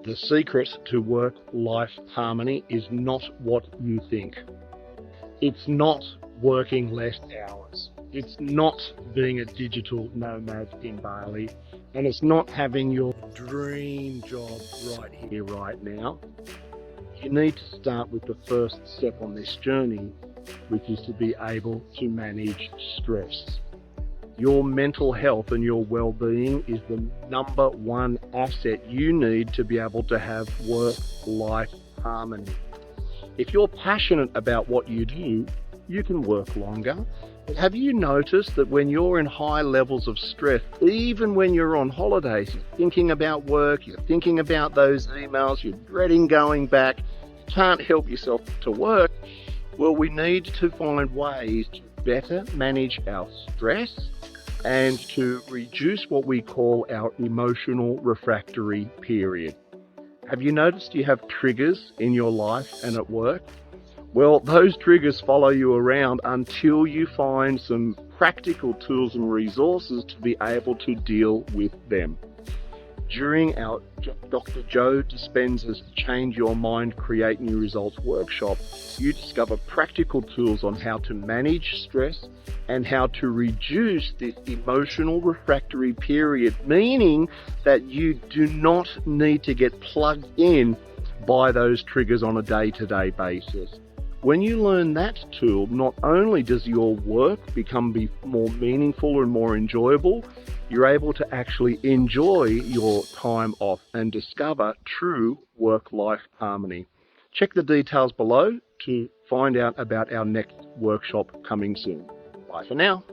The secret to work-life harmony is not what you think. It's not working less hours. It's not being a digital nomad in Bali. And it's not having your dream job right here, right now. You need to start with the first step on this journey, which is to be able to manage stress. Your mental health and your well-being is the number one asset you need to be able to have work-life harmony. If you're passionate about what you do, you can work longer. But have you noticed that when you're in high levels of stress, even when you're on holidays, you're thinking about work, you're thinking about those emails, you're dreading going back, you can't help yourself to work? Well, we need to find ways to better manage our stress and to reduce what we call our emotional refractory period. Have you noticed you have triggers in your life and at work? Well, those triggers follow you around until you find some practical tools and resources to be able to deal with them. During our Dr. Joe Dispenza's Change Your Mind, Create New Results workshop, you discover practical tools on how to manage stress and how to reduce this emotional refractory period, meaning that you do not need to get plugged in by those triggers on a day-to-day basis. When you learn that tool, not only does your work become more meaningful and more enjoyable, you're able to actually enjoy your time off and discover true work-life harmony. Check the details below to find out about our next workshop coming soon. Bye for now.